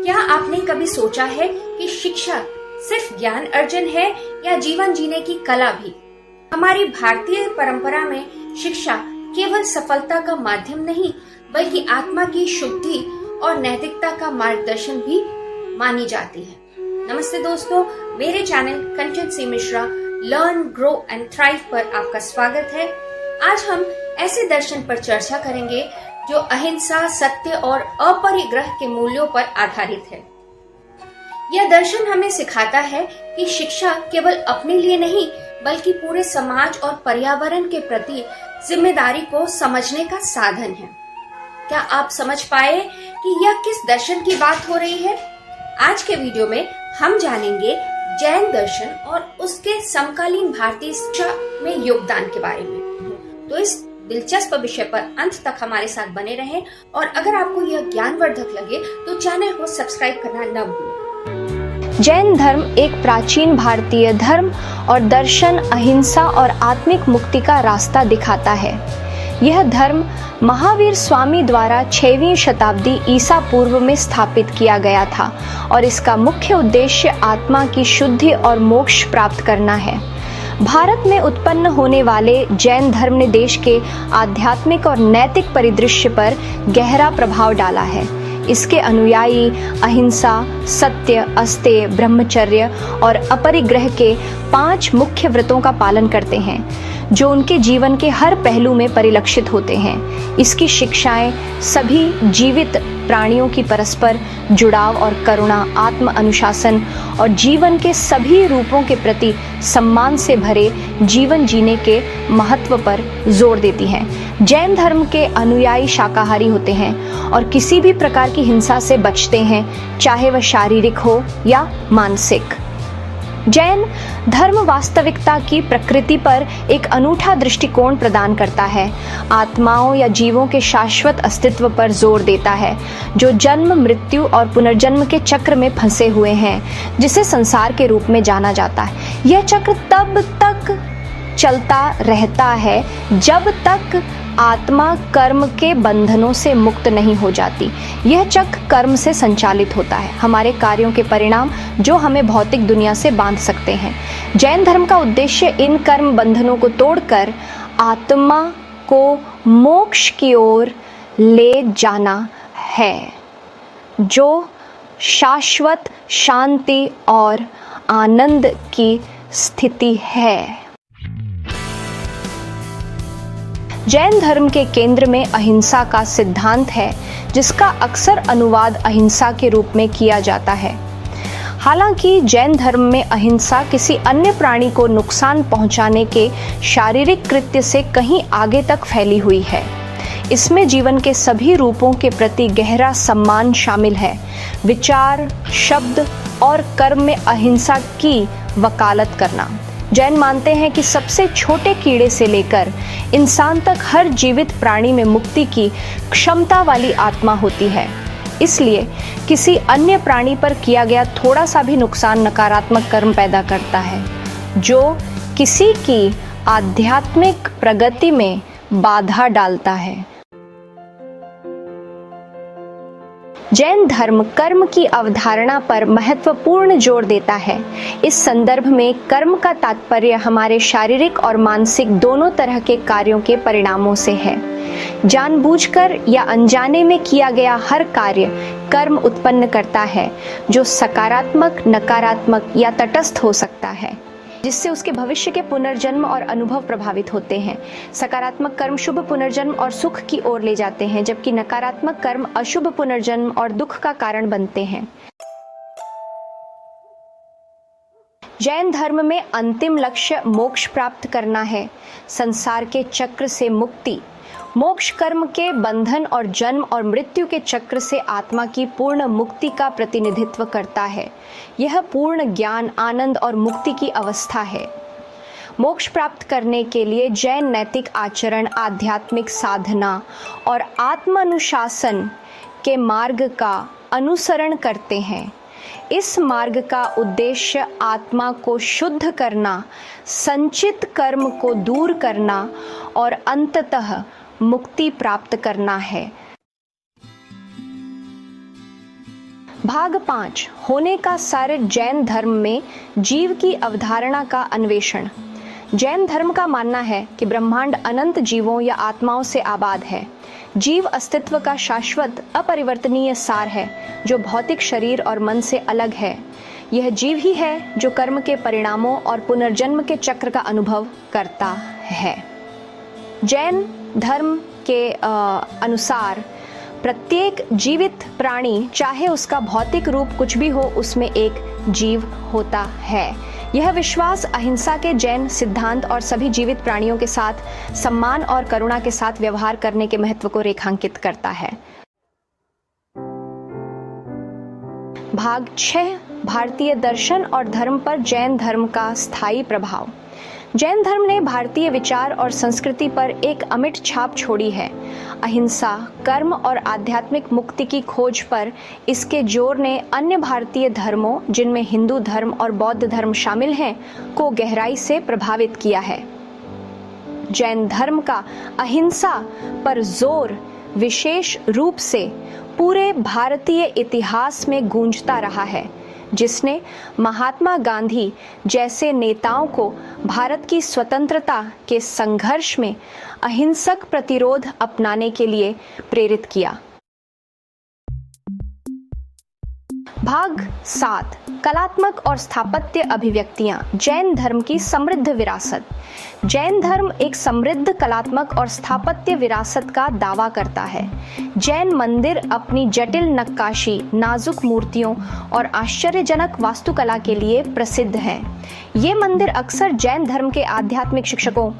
क्या आपने कभी सोचा है कि शिक्षा सिर्फ ज्ञान अर्जन है या जीवन जीने की कला भी? हमारी भारतीय परंपरा में शिक्षा केवल सफलता का माध्यम नहीं, बल्कि आत्मा की शुद्धि और नैतिकता का मार्गदर्शन भी मानी जाती है। नमस्ते दोस्तों, मेरे channel Kanchan C Mishra learn, grow and thrive पर आपका स्वागत है। आज हम ऐसे दर्शन पर चर्चा करेंगे जो अहिंसा, सत्य और अपरिग्रह के मूल्यों पर आधारित है। यह दर्शन हमें सिखाता है कि शिक्षा केवल अपने लिए नहीं, बल्कि पूरे समाज और पर्यावरण के प्रति जिम्मेदारी को समझने का साधन है। क्या आप समझ पाए कि यह किस दर्शन की बात हो रही है? आज के वीडियो में हम जानेंगे जैन दर्शन और उसके समकालीन भारतीय शिक्षा में योगदान के बारे में। तो इस दिलचस्प विषय पर अंत तक हमारे साथ बने रहें और अगर आपको यह ज्ञानवर्धक लगे तो चैनल को सब्सक्राइब करना न भूलें। जैन धर्म एक प्राचीन भारतीय धर्म और दर्शन अहिंसा और आत्मिक मुक्ति का रास्ता दिखाता है। यह धर्म महावीर स्वामी द्वारा 6वीं शताब्दी ईसा पूर्व में स्थापित किया गया था और इसका मुख्य उद्देश्य आत्मा की शुद्धि और मोक्ष प्राप्त करना है। भारत में उत्पन्न होने वाले जैन धर्म ने देश के आध्यात्मिक और नैतिक परिदृश्य पर गहरा प्रभाव डाला है। इसके अनुयायी अहिंसा, सत्य, अस्तेय, ब्रह्मचर्य और अपरिग्रह के 5 मुख्य व्रतों का पालन करते हैं, जो उनके जीवन के हर पहलू में परिलक्षित होते हैं। इसकी शिक्षाएं सभी जीवित प्राणियों की परस्पर जुड़ाव और करुणा, आत्म अनुशासन और जीवन के सभी रूपों के प्रति सम्मान से भरे जीवन जीने के महत्व पर जोर देती हैं। जैन धर्म के अनुयायी शाकाहारी होते हैं और किसी भी प्रकार की हिंसा से बचते हैं, चाहे वह शारीरिक हो या मानसिक। जैन धर्म वास्तविकता की प्रकृति पर एक अनूठा दृष्टिकोण प्रदान करता है। आत्माओं या जीवों के शाश्वत अस्तित्व पर जोर देता है, जो जन्म, मृत्यु और पुनर्जन्म के चक्र में फंसे हुए हैं, जिसे संसार के रूप में जाना जाता है। यह चक्र तब तक चलता रहता है जब तक आत्मा कर्म के बंधनों से मुक्त नहीं हो जाती। यह चक्र कर्म से संचालित होता है, हमारे कार्यों के परिणाम जो हमें भौतिक दुनिया से बांध सकते हैं। जैन धर्म का उद्देश्य इन कर्म बंधनों को तोड़कर आत्मा को मोक्ष की ओर ले जाना है, जो शाश्वत शांति और आनंद की स्थिति है। जैन धर्म के केंद्र में अहिंसा का सिद्धांत है, जिसका अक्सर अनुवाद अहिंसा के रूप में किया जाता है। हालांकि जैन धर्म में अहिंसा किसी अन्य प्राणी को नुकसान पहुंचाने के शारीरिक कृत्य से कहीं आगे तक फैली हुई है। इसमें जीवन के सभी रूपों के प्रति गहरा सम्मान शामिल है। विचार, शब्द और कर्म में अहिंसा की वकालत करना। जैन मानते हैं कि सबसे छोटे कीड़े से लेकर इंसान तक हर जीवित प्राणी में मुक्ति की क्षमता वाली आत्मा होती है। इसलिए किसी अन्य प्राणी पर किया गया थोड़ा सा भी नुकसान नकारात्मक कर्म पैदा करता है, जो किसी की आध्यात्मिक प्रगति में बाधा डालता है। जैन धर्म कर्म की अवधारणा पर महत्वपूर्ण जोर देता है। इस संदर्भ में कर्म का तात्पर्य हमारे शारीरिक और मानसिक दोनों तरह के कार्यों के परिणामों से है। जानबूझकर या अनजाने में किया गया हर कार्य कर्म उत्पन्न करता है, जो सकारात्मक, नकारात्मक या तटस्थ हो सकता है, जिससे उसके भविष्य के पुनर्जन्म और अनुभव प्रभावित होते हैं। सकारात्मक कर्म शुभ पुनर्जन्म और सुख की ओर ले जाते हैं, जबकि नकारात्मक कर्म अशुभ पुनर्जन्म और दुख का कारण बनते हैं। जैन धर्म में अंतिम लक्ष्य मोक्ष प्राप्त करना है, संसार के चक्र से मुक्ति। मोक्ष कर्म के बंधन और जन्म और मृत्यु के चक्र से आत्मा की पूर्ण मुक्ति का प्रतिनिधित्व करता है। यह पूर्ण ज्ञान, आनंद और मुक्ति की अवस्था है। मोक्ष प्राप्त करने के लिए जैन नैतिक आचरण, आध्यात्मिक साधना और आत्मानुशासन के मार्ग का अनुसरण करते हैं। इस मार्ग का उद्देश्य आत्मा को शुद्ध करना, संचित कर्म को दूर करना और अंततः मुक्ति प्राप्त करना है। भाग 5 होने का सार जैन धर्म में जीव की अवधारणा का अन्वेषण। जैन धर्म का मानना है कि ब्रह्मांड अनंत जीवों या आत्माओं से आबाद है। जीव अस्तित्व का शाश्वत अपरिवर्तनीय सार है जो भौतिक शरीर और मन से अलग है। यह जीव ही है जो कर्म के परिणामों और पुनर्जन्म के चक्र का अनुभव करता है। जैन धर्म के अनुसार प्रत्येक जीवित प्राणी, चाहे उसका भौतिक रूप कुछ भी हो, उसमें एक जीव होता है। यह विश्वास अहिंसा के जैन सिद्धांत और सभी जीवित प्राणियों के साथ सम्मान और करुणा के साथ व्यवहार करने के महत्व को रेखांकित करता है। भाग 6 भारतीय दर्शन और धर्म पर जैन धर्म का स्थायी प्रभाव। जैन धर्म ने भारतीय विचार और संस्कृति पर एक अमिट छाप छोड़ी है। अहिंसा, कर्म और आध्यात्मिक मुक्ति की खोज पर इसके जोर ने अन्य भारतीय धर्मों, जिनमें हिंदू धर्म और बौद्ध धर्म शामिल हैं, को गहराई से प्रभावित किया है। जैन धर्म का अहिंसा पर जोर विशेष रूप से पूरे भारतीय इतिहास में गूंजता रहा है, जिसने महात्मा गांधी जैसे नेताओं को भारत की स्वतंत्रता के संघर्ष में अहिंसक प्रतिरोध अपनाने के लिए प्रेरित किया। भाग 7 कलात्मक और स्थापत्य अभिव्यक्तियां। जैन धर्म की समृद्ध विरासत। जैन धर्म एक समृद्ध कलात्मक और स्थापत्य विरासत का दावा करता है। जैन मंदिर अपनी जटिल नक्काशी, नाजुक मूर्तियों और आश्चर्यजनक वास्तुकला के लिए प्रसिद्ध हैं। ये मंदिर अक्सर जैन धर्म के आध्यात्मिक शिक्षकों,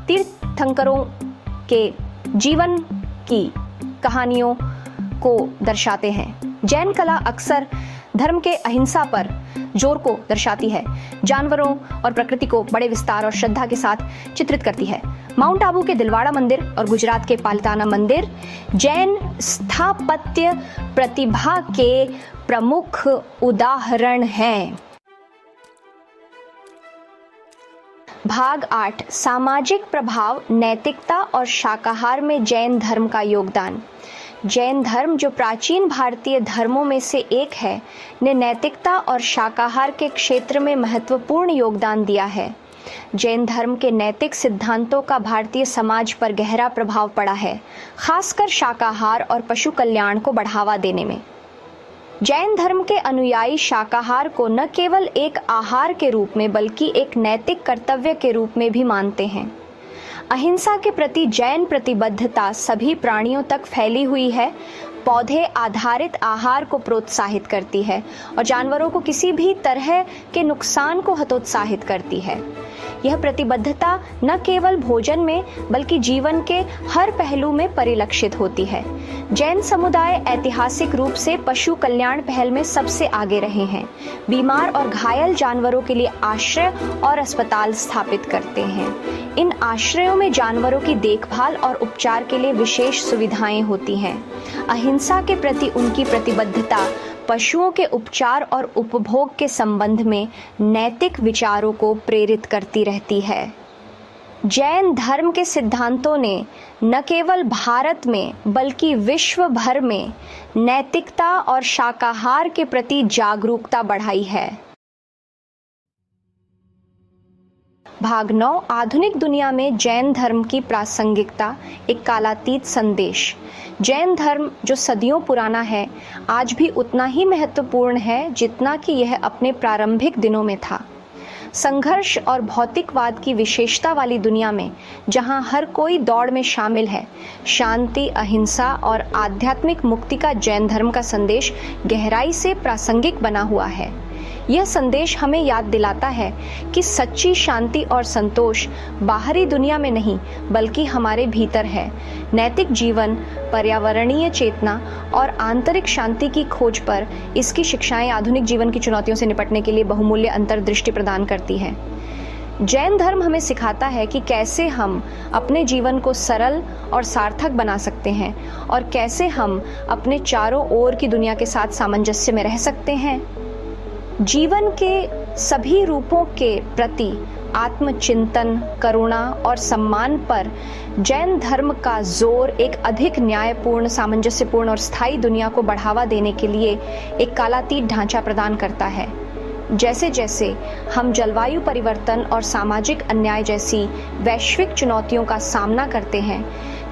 तीर्थंकरों के जीवन की कहानियों को दर्शाते हैं। जैन कला अक्सर धर्म के अहिंसा पर जोर को दर्शाती है, जानवरों और प्रकृति को बड़े विस्तार और श्रद्धा के साथ चित्रित करती है। माउंट आबू के दिलवाड़ा मंदिर और गुजरात के पालिताना मंदिर जैन स्थापत्य प्रतिभा के प्रमुख उदाहरण हैं। भाग 8 सामाजिक प्रभाव, नैतिकता और शाकाहार में जैन धर्म का योगदान। जैन धर्म, जो प्राचीन भारतीय धर्मों में से एक है, ने नैतिकता और शाकाहार के क्षेत्र में महत्वपूर्ण योगदान दिया है। जैन धर्म के नैतिक सिद्धांतों का भारतीय समाज पर गहरा प्रभाव पड़ा है, खासकर शाकाहार और पशु कल्याण को बढ़ावा देने में। जैन धर्म के अनुयायी शाकाहार को न केवल एक आहार के रूप में बल्कि एक नैतिक कर्तव्य के रूप में भी मानते हैं। अहिंसा के प्रति जैन प्रतिबद्धता सभी प्राणियों तक फैली हुई है, पौधे आधारित आहार को प्रोत्साहित करती है और जानवरों को किसी भी तरह के नुकसान को हतोत्साहित करती है। यह प्रतिबद्धता न केवल भोजन में बल्कि जीवन के हर पहलू में परिलक्षित होती है। जैन समुदाय ऐतिहासिक रूप से पशु कल्याण पहल में सबसे आगे रहे हैं। बीमार और घायल जानवरों के लिए आश्रय और अस्पताल स्थापित करते हैं। इन आश्रयों में जानवरों की देखभाल और उपचार के लिए विशेष सुविधाएं होती हैं। अहिंसा के प्रति उनकी प्रतिबद्धता पशुओं के उपचार और उपभोग के संबंध में नैतिक विचारों को प्रेरित करती रहती है। जैन धर्म के सिद्धांतों ने न केवल भारत में बल्कि विश्व भर में नैतिकता और शाकाहार के प्रति जागरूकता बढ़ाई है। भाग 9 आधुनिक दुनिया में जैन धर्म की प्रासंगिकता, एक कालातीत संदेश। जैन धर्म, जो सदियों पुराना है, आज भी उतना ही महत्वपूर्ण है जितना कि यह अपने प्रारंभिक दिनों में था। संघर्ष और भौतिकवाद की विशेषता वाली दुनिया में, जहां हर कोई दौड़ में शामिल है, शांति, अहिंसा और आध्यात्मिक मुक्ति का जैन धर्म का संदेश गहराई से प्रासंगिक बना हुआ है। यह संदेश हमें याद दिलाता है कि सच्ची शांति और संतोष बाहरी दुनिया में नहीं बल्कि हमारे भीतर है। नैतिक जीवन, पर्यावरणीय चेतना और आंतरिक शांति की खोज पर इसकी शिक्षाएं आधुनिक जीवन की चुनौतियों से निपटने के लिए बहुमूल्य अंतर्दृष्टि प्रदान करती हैं। जैन धर्म हमें सिखाता है कि कैसे हम अपने जीवन को सरल और सार्थक बना सकते हैं और कैसे हम अपने चारों ओर की दुनिया के साथ सामंजस्य में रह सकते हैं। जीवन के सभी रूपों के प्रति आत्मचिंतन, करुणा और सम्मान पर जैन धर्म का जोर एक अधिक न्यायपूर्ण, सामंजस्यपूर्ण और स्थायी दुनिया को बढ़ावा देने के लिए एक कालातीत ढांचा प्रदान करता है। जैसे जैसे हम जलवायु परिवर्तन और सामाजिक अन्याय जैसी वैश्विक चुनौतियों का सामना करते हैं,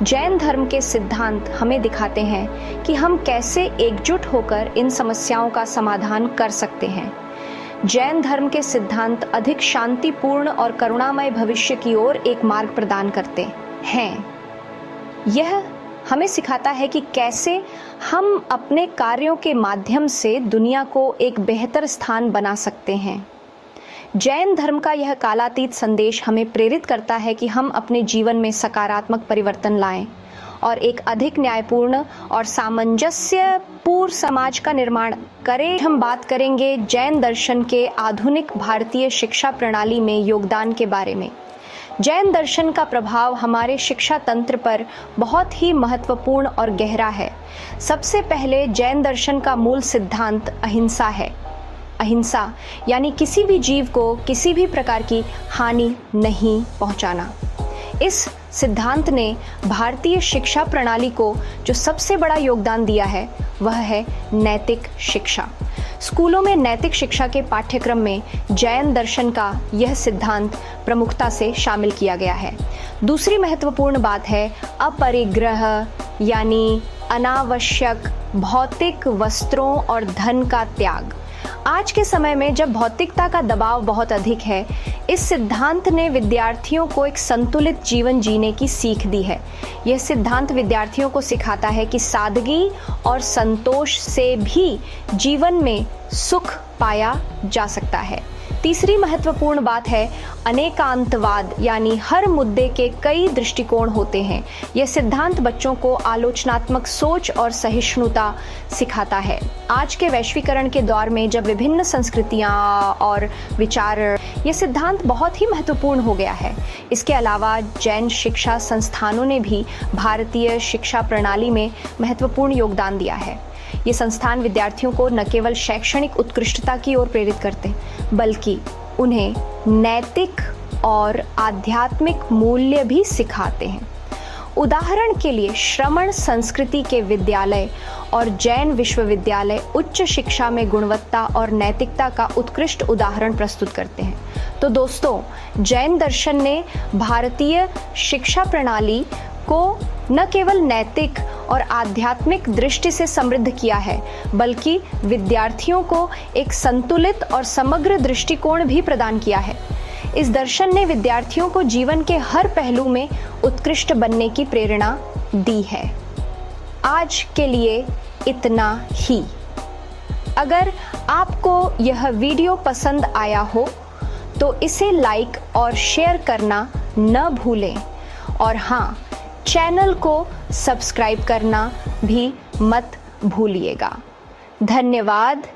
जैन धर्म के सिद्धांत हमें दिखाते हैं कि हम कैसे एकजुट होकर इन समस्याओं का समाधान कर सकते हैं। जैन धर्म के सिद्धांत अधिक शांतिपूर्ण और करुणामय भविष्य की ओर एक मार्ग प्रदान करते हैं। यह हमें सिखाता है कि कैसे हम अपने कार्यों के माध्यम से दुनिया को एक बेहतर स्थान बना सकते हैं। जैन धर्म का यह कालातीत संदेश हमें प्रेरित करता है कि हम अपने जीवन में सकारात्मक परिवर्तन लाएं और एक अधिक न्यायपूर्ण और सामंजस्यपूर्ण समाज का निर्माण करें। हम बात करेंगे जैन दर्शन के आधुनिक भारतीय शिक्षा प्रणाली में योगदान के बारे में। जैन दर्शन का प्रभाव हमारे शिक्षा तंत्र पर बहुत ही महत्वपूर्ण और गहरा है। सबसे पहले जैन दर्शन का मूल सिद्धांत अहिंसा है। अहिंसा यानी किसी भी जीव को किसी भी प्रकार की हानि नहीं पहुंचाना। इस सिद्धांत ने भारतीय शिक्षा प्रणाली को जो सबसे बड़ा योगदान दिया है वह है नैतिक शिक्षा। स्कूलों में नैतिक शिक्षा के पाठ्यक्रम में जैन दर्शन का यह सिद्धांत प्रमुखता से शामिल किया गया है। दूसरी महत्वपूर्ण बात है अपरिग्रह यानी अनावश्यक भौतिक वस्त्रों और धन का त्याग। आज के समय में जब भौतिकता का दबाव बहुत अधिक है, इस सिद्धांत ने विद्यार्थियों को एक संतुलित जीवन जीने की सीख दी है। यह सिद्धांत विद्यार्थियों को सिखाता है कि सादगी और संतोष से भी जीवन में सुख पाया जा सकता है। तीसरी महत्वपूर्ण बात है अनेकांतवाद यानी हर मुद्दे के कई दृष्टिकोण होते हैं। यह सिद्धांत बच्चों को आलोचनात्मक सोच और सहिष्णुता सिखाता है। आज के वैश्वीकरण के दौर में जब विभिन्न संस्कृतियां और विचार, यह सिद्धांत बहुत ही महत्वपूर्ण हो गया है। इसके अलावा जैन शिक्षा संस्थानों ने भी भारतीय शिक्षा प्रणाली में महत्वपूर्ण योगदान दिया है। ये संस्थान विद्यार्थियों को न केवल शैक्षणिक उत्कृष्टता की ओर प्रेरित करते बल्कि उन्हें नैतिक और आध्यात्मिक मूल्य भी सिखाते हैं। उदाहरण के लिए श्रमण संस्कृति के विद्यालय और जैन विश्वविद्यालय उच्च शिक्षा में गुणवत्ता और नैतिकता का उत्कृष्ट उदाहरण प्रस्तुत करते हैं। तो दोस्तों, जैन दर्शन ने भारतीय शिक्षा प्रणाली को न केवल नैतिक और आध्यात्मिक दृष्टि से समृद्ध किया है बल्कि विद्यार्थियों को एक संतुलित और समग्र दृष्टिकोण भी प्रदान किया है। इस दर्शन ने विद्यार्थियों को जीवन के हर पहलू में उत्कृष्ट बनने की प्रेरणा दी है। आज के लिए इतना ही। अगर आपको यह वीडियो पसंद आया हो तो इसे लाइक और शेयर करना न भूलें और हाँ, चैनल को सब्सक्राइब करना भी मत भूलिएगा। धन्यवाद।